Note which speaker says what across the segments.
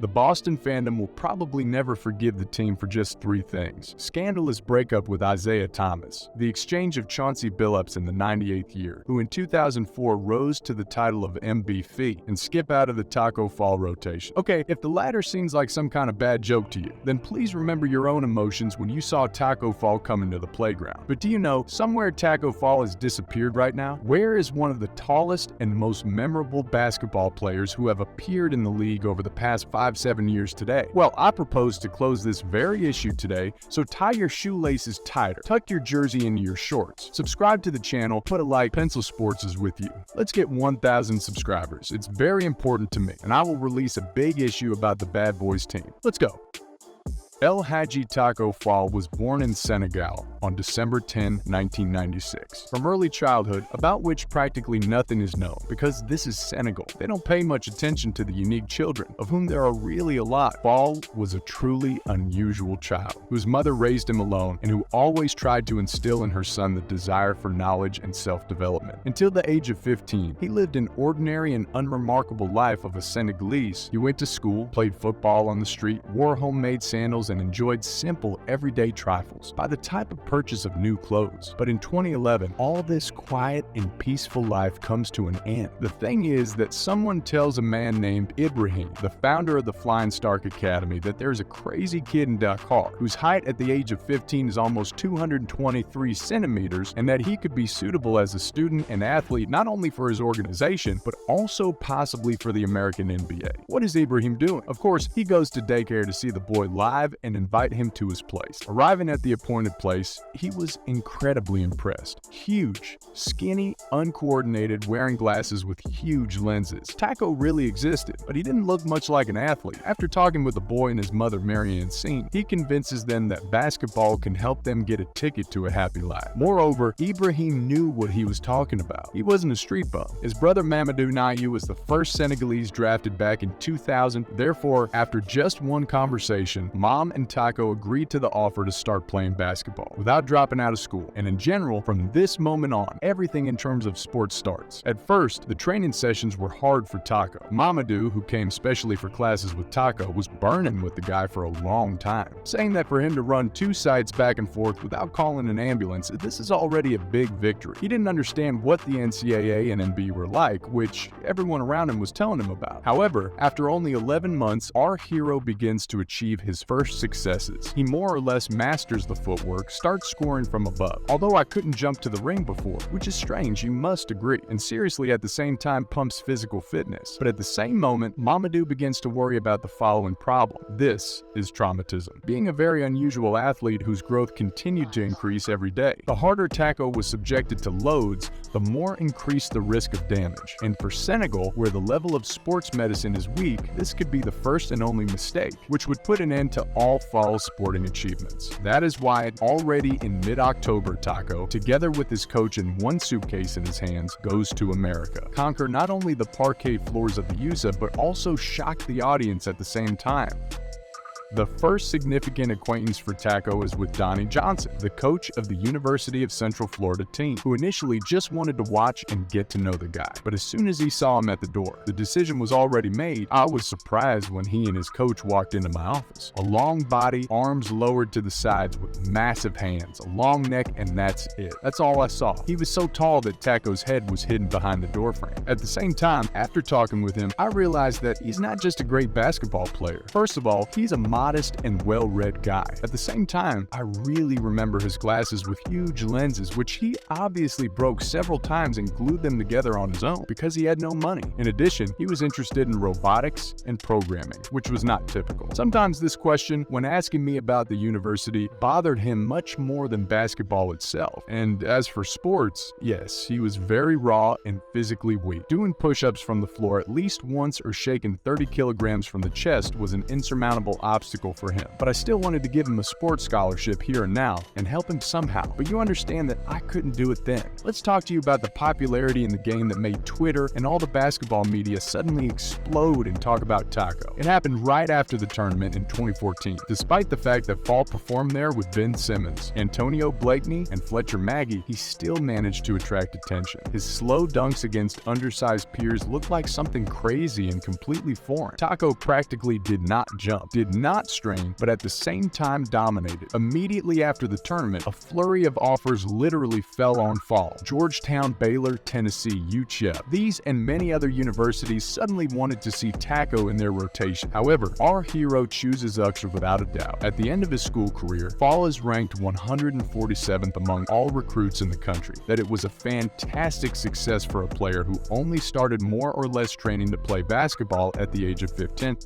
Speaker 1: The Boston fandom will probably never forgive the team for just three things: scandalous breakup with Isaiah Thomas, the exchange of Chauncey Billups in the 98th year, who in 2004 rose to the title of MVP, and skip out of the Tacko fall rotation. Okay, if the latter seems like some kind of bad joke to you, then please remember your own emotions when you saw Tacko fall come into the playground. But do you know, somewhere Tacko fall has disappeared right now? Where is one of the tallest and most memorable basketball players who have appeared in the league over the past 5-7 years today? Well, I propose to close this very issue today, so tie your shoelaces tighter, tuck your jersey into your shorts, subscribe to the channel, put a like. Pencil Sports is with you. Let's get 1,000 subscribers. It's very important to me, and I will release a big issue about the Bad Boys team. Let's go. El Hadji Tacko Fall was born in Senegal on December 10, 1996. From early childhood, about which practically nothing is known, because this is Senegal. They don't pay much attention to the unique children, of whom there are really a lot. Fall was a truly unusual child, whose mother raised him alone and who always tried to instill in her son the desire for knowledge and self-development. Until the age of 15, he lived an ordinary and unremarkable life of a Senegalese. He went to school, played football on the street, wore homemade sandals, and enjoyed simple, everyday trifles by the type of purchase of new clothes. But in 2011, all this quiet and peaceful life comes to an end. The thing is that someone tells a man named Ibrahim, the founder of the Flying Stark Academy, that there's a crazy kid in Dakar whose height at the age of 15 is almost 223 centimeters, and that he could be suitable as a student and athlete not only for his organization, but also possibly for the American NBA. What is Ibrahim doing? Of course, he goes to daycare to see the boy live and invite him to his place. Arriving at the appointed place, he was incredibly impressed. Huge, skinny, uncoordinated, wearing glasses with huge lenses. Tacko really existed, but he didn't look much like an athlete. After talking with the boy and his mother, Marianne Seen, he convinces them that basketball can help them get a ticket to a happy life. Moreover, Ibrahim knew what he was talking about. He wasn't a street bum. His brother Mamadou Niou was the first Senegalese drafted back in 2000. Therefore, after just one conversation, Mom and Tacko agreed to the offer to start playing basketball without dropping out of school. And in general, from this moment on, everything in terms of sports starts. At first, the training sessions were hard for Tacko. Mamadou, who came specially for classes with Tacko, was burning with the guy for a long time, saying that for him to run 2 sites back and forth without calling an ambulance, this is already a big victory. He didn't understand what the NCAA and NBA were like, which everyone around him was telling him about. However, after only 11 months, our hero begins to achieve his first successes. He more or less masters the footwork, starts scoring from above. Although I couldn't jump to the ring before, which is strange, you must agree, and seriously at the same time pumps physical fitness. But at the same moment, Mamadou begins to worry about the following problem. This is traumatism. Being a very unusual athlete whose growth continued to increase every day, the harder Tacko was subjected to loads, the more increased the risk of damage. And for Senegal, where the level of sports medicine is weak, this could be the first and only mistake, which would put an end to all Fall's sporting achievements. That is why already in mid-October, Tacko, together with his coach and one suitcase in his hands, goes to America. Conquer not only the parquet floors of the USA, but also shock the audience at the same time. The first significant acquaintance for Tacko is with Donnie Johnson, the coach of the University of Central Florida team, who initially just wanted to watch and get to know the guy. But as soon as he saw him at the door, the decision was already made. I was surprised when he and his coach walked into my office. A long body, arms lowered to the sides with massive hands, a long neck, and that's it. That's all I saw. He was so tall that Tacko's head was hidden behind the doorframe. At the same time, after talking with him, I realized that he's not just a great basketball player. First of all, he's a modest and well-read guy. At the same time, I really remember his glasses with huge lenses, which he obviously broke several times and glued them together on his own because he had no money. In addition, he was interested in robotics and programming, which was not typical. Sometimes this question, when asking me about the university, bothered him much more than basketball itself. And as for sports, yes, he was very raw and physically weak. Doing push-ups from the floor at least once or shaking 30 kilograms from the chest was an insurmountable obstacle obstacle for him, but I still wanted to give him a sports scholarship here and now and help him somehow. But you understand that I couldn't do it then. Let's talk to you about the popularity in the game that made Twitter and all the basketball media suddenly explode and talk about Tacko. It happened right after the tournament in 2014. Despite the fact that Fall performed there with Ben Simmons, Antonio Blakeney, and Fletcher Maggie, he still managed to attract attention. His slow dunks against undersized peers looked like something crazy and completely foreign. Tacko practically did not jump, did not strain, but at the same time dominated. Immediately after the tournament, a flurry of offers literally fell on Fall. Georgetown, Baylor, Tennessee, UCF. These and many other universities suddenly wanted to see Tacko in their rotation. However, our hero chooses Uxor without a doubt. At the end of his school career, Fall is ranked 147th among all recruits in the country. That it was a fantastic success for a player who only started more or less training to play basketball at the age of 15.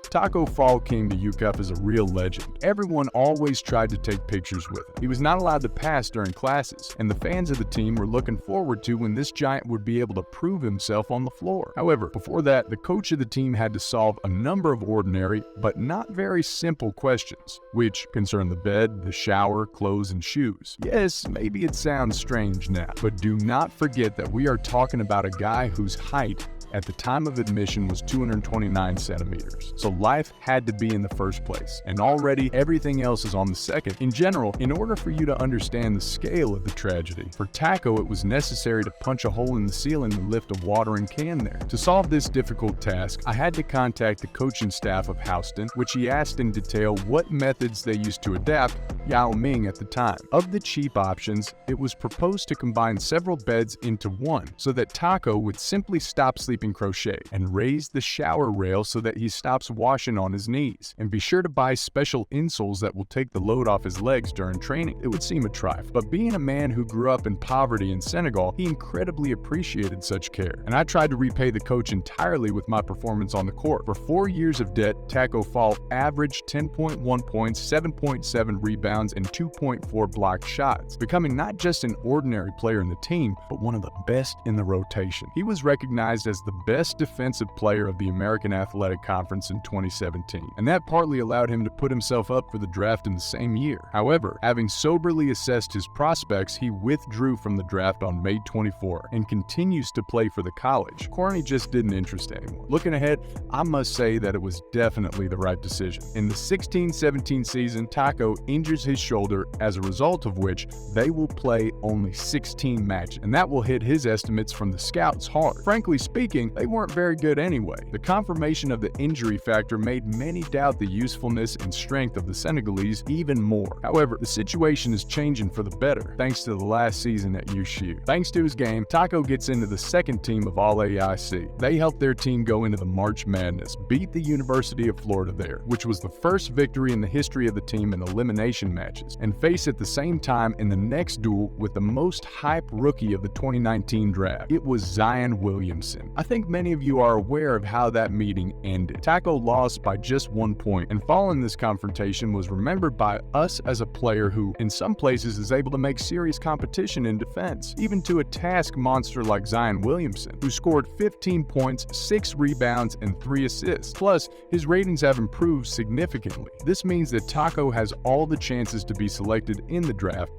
Speaker 1: Tacko Fall came to UCF as a real legend. Everyone always tried to take pictures with him. He was not allowed to pass during classes, and the fans of the team were looking forward to when this giant would be able to prove himself on the floor. However, before that, the coach of the team had to solve a number of ordinary, but not very simple questions, which concern the bed, the shower, clothes, and shoes. Yes, maybe it sounds strange now, but do not forget that we are talking about a guy whose height at the time of admission was 229 centimeters. So life had to be in the first place, and already everything else is on the second. In general, in order for you to understand the scale of the tragedy, for Tacko it was necessary to punch a hole in the ceiling to lift a watering can there. To solve this difficult task, I had to contact the coaching staff of Houston, which he asked in detail what methods they used to adapt Yao Ming at the time. Of the cheap options, it was proposed to combine several beds into one, so that Tacko would simply stop sleeping crochet and raise the shower rail so that he stops washing on his knees. And be sure to buy special insoles that will take the load off his legs during training. It would seem a trifle, but being a man who grew up in poverty in Senegal, he incredibly appreciated such care. And I tried to repay the coach entirely with my performance on the court. For 4 years of debt, Tacko Fall averaged 10.1 points, 7.7 rebounds, and 2.4 blocked shots, becoming not just an ordinary player in the team, but one of the best in the rotation. He was recognized as the best defensive player of the American Athletic Conference in 2017, and that partly allowed him to put himself up for the draft in the same year. However, having soberly assessed his prospects, he withdrew from the draft on May 24 and continues to play for the college. Corny just didn't interest anyone. Looking ahead, I must say that it was definitely the right decision. In the 16-17 season, Tacko injures his shoulder, as a result of which they will play only 16 matches, and that will hit his estimates from the scouts hard. Frankly speaking, they weren't very good anyway. The confirmation of the injury factor made many doubt the usefulness and strength of the Senegalese even more. However, the situation is changing for the better thanks to the last season at USU. Thanks to his game, Tacko gets into the second team of All AIC. They helped their team go into the March Madness, beat the University of Florida there, which was the first victory in the history of the team in elimination matches, and face at the same time in the next duel with the most hype rookie of the 2019 draft. It was Zion Williamson. I think many of you are aware of how that meeting ended. Tacko lost by just 1 point, and following this confrontation was remembered by us as a player who, in some places, is able to make serious competition in defense, even to a task monster like Zion Williamson, who scored 15 points, 6 rebounds, and 3 assists. Plus, his ratings have improved significantly. This means that Tacko has all the chances to be selected in the draft.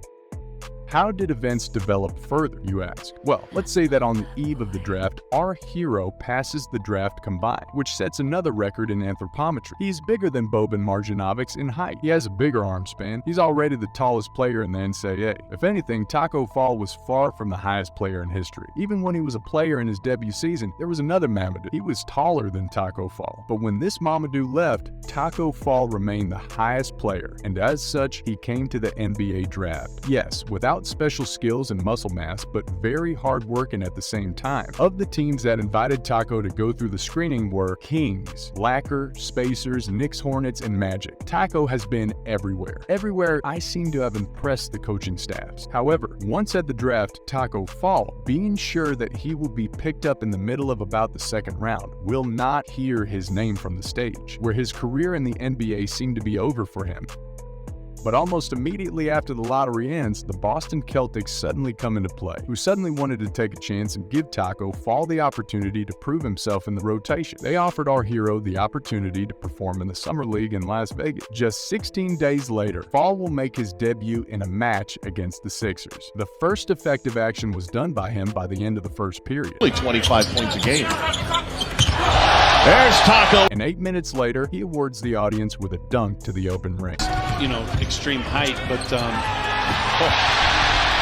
Speaker 1: How did events develop further, you ask? Well, let's say that on the eve of the draft, our hero passes the draft combined, which sets another record in anthropometry. He's bigger than Boban Marjanovic in height. He has a bigger arm span. He's already the tallest player in the NCAA. If anything, Tacko Fall was far from the highest player in history. Even when he was a player in his debut season, there was another Mamadou. He was taller than Tacko Fall. But when this Mamadou left, Tacko Fall remained the highest player, and as such, he came to the NBA draft. Yes, without special skills and muscle mass, but very hard working at the same time. Of the teams that invited Tacko to go through the screening were Kings, Lacquer, Spacers, Knicks Hornets, and Magic. Tacko has been everywhere. Everywhere I seem to have impressed the coaching staffs. However, once at the draft, Tacko Fall, being sure that he will be picked up in the middle of about the second round, will not hear his name from the stage, where his career in the NBA seemed to be over for him. But almost immediately after the lottery ends, the Boston Celtics suddenly come into play, who suddenly wanted to take a chance and give Tacko Fall the opportunity to prove himself in the rotation. They offered our hero the opportunity to perform in the Summer League in Las Vegas. Just 16 days later, Fall will make his debut in a match against the Sixers. The first effective action was done by him by the end of the first period.
Speaker 2: 25 points a game. There's Tacko.
Speaker 1: And 8 minutes later, he awards the audience with a dunk to the open ring.
Speaker 3: Extreme height, but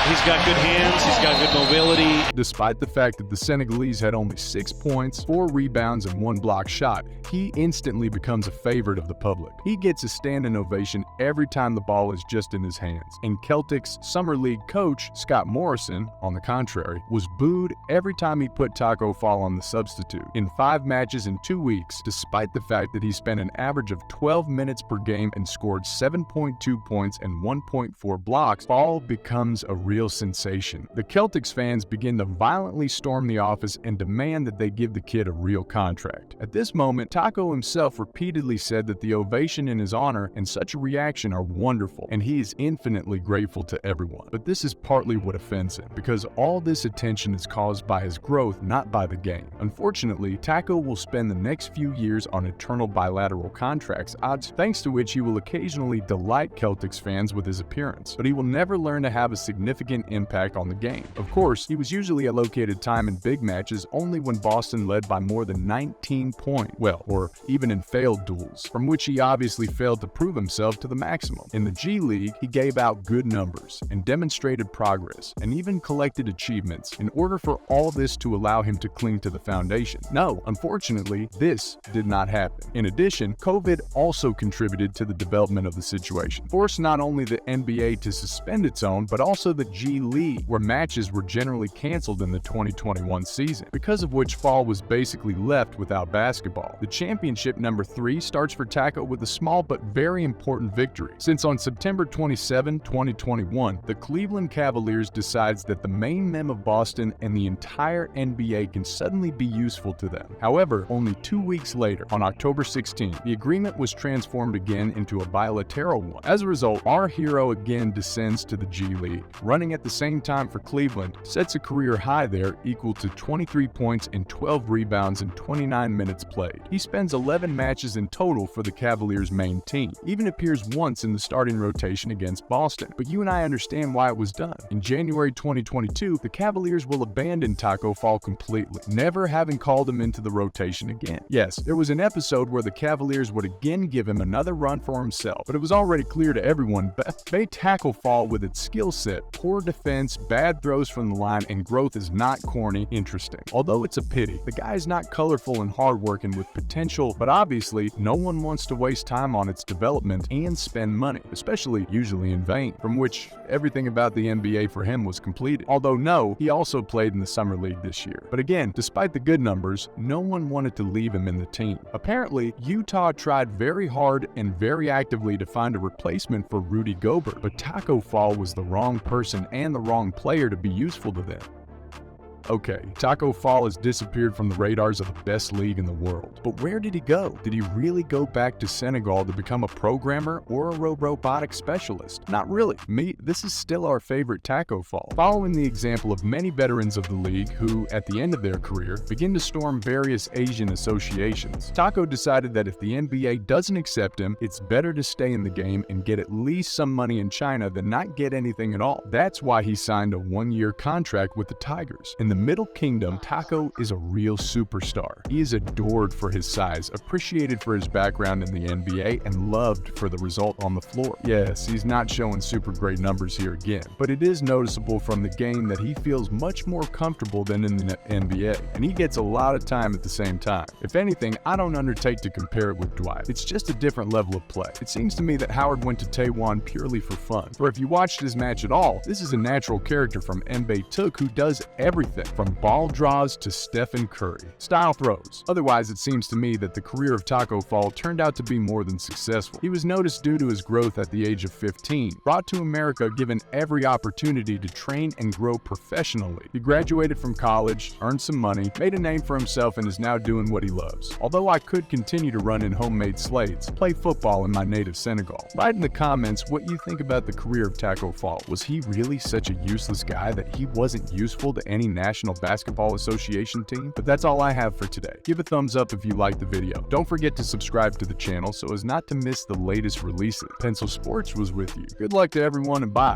Speaker 3: he's got good hands, he's got good mobility.
Speaker 1: Despite the fact that the Senegalese had only 6 points, 4 rebounds, and 1 block shot, he instantly becomes a favorite of the public. He gets a standing ovation every time the ball is just in his hands. And Celtics Summer League coach, Scott Morrison, on the contrary, was booed every time he put Tacko Fall on the substitute. In 5 matches in 2 weeks, despite the fact that he spent an average of 12 minutes per game and scored 7.2 points and 1.4 blocks, Fall becomes a real sensation. The Celtics fans begin to violently storm the office and demand that they give the kid a real contract. At this moment, Tacko himself repeatedly said that the ovation in his honor and such a reaction are wonderful, and he is infinitely grateful to everyone. But this is partly what offends him, because all this attention is caused by his growth, not by the game. Unfortunately, Tacko will spend the next few years on eternal bilateral contracts, odds thanks to which he will occasionally delight Celtics fans with his appearance, but he will never learn to have a significant impact on the game. Of course, he was usually allocated time in big matches only when Boston led by more than 19 points, or even in failed duels, from which he obviously failed to prove himself to the maximum. In the G League, he gave out good numbers and demonstrated progress and even collected achievements in order for all this to allow him to cling to the foundation. No, unfortunately, this did not happen. In addition, COVID also contributed to the development of the situation, forced not only the NBA to suspend its own, but also the G League, where matches were generally canceled in the 2021 season, because of which Fall was basically left without basketball. The championship number 3 starts for Tacko with a small but very important victory, since on September 27, 2021, the Cleveland Cavaliers decides that the main men of Boston and the entire NBA can suddenly be useful to them. However, only 2 weeks later, on October 16, the agreement was transformed again into a bilateral one. As a result, our hero again descends to the G League, running at the same time for Cleveland, sets a career high there equal to 23 points and 12 rebounds in 29 minutes played. He spends 11 matches in total for the Cavaliers' main team, even appears once in the starting rotation against Boston. But you and I understand why it was done. In January 2022, the Cavaliers will abandon Tacko Fall completely, never having called him into the rotation again. Yes, there was an episode where the Cavaliers would again give him another run for himself, but it was already clear to everyone that they Tacko Fall with its skill set, poor defense, bad throws from the line, and growth is not corny, interesting. Although it's a pity, the guy is not colorful and hardworking with potential, but obviously no one wants to waste time on its development and spend money, especially usually in vain, from which everything about the NBA for him was completed. Although no, he also played in the Summer League this year. But again, despite the good numbers, no one wanted to leave him in the team. Apparently, Utah tried very hard and very actively to find a replacement for Rudy Gobert, but Tacko Fall was the wrong person and the wrong player to be useful to them. Okay, Tacko Fall has disappeared from the radars of the best league in the world. But where did he go? Did he really go back to Senegal to become a programmer or a robotics specialist? Not really. This is still our favorite Tacko Fall. Following the example of many veterans of the league who, at the end of their career, begin to storm various Asian associations, Tacko decided that if the NBA doesn't accept him, it's better to stay in the game and get at least some money in China than not get anything at all. That's why he signed a 1-year contract with the Tigers. In the Middle Kingdom, Tacko is a real superstar. He is adored for his size, appreciated for his background in the NBA, and loved for the result on the floor. Yes, he's not showing super great numbers here again, but it is noticeable from the game that he feels much more comfortable than in the NBA, and he gets a lot of time at the same time. If anything, I don't undertake to compare it with Dwight. It's just a different level of play. It seems to me that Howard went to Taiwan purely for fun, for if you watched his match at all, this is a natural character from NBA Took who does everything. everything, from ball draws to Stephen Curry. Style throws. Otherwise, it seems to me that the career of Tacko Fall turned out to be more than successful. He was noticed due to his growth at the age of 15, brought to America given every opportunity to train and grow professionally. He graduated from college, earned some money, made a name for himself, and is now doing what he loves. Although I could continue to run in homemade slates, play football in my native Senegal. Write in the comments what you think about the career of Tacko Fall. Was he really such a useless guy that he wasn't useful to any National Basketball Association team? But that's all I have for today. Give a thumbs up if you liked the video. Don't forget to subscribe to the channel so as not to miss the latest releases. Pencil Sports was with you. Good luck to everyone and bye.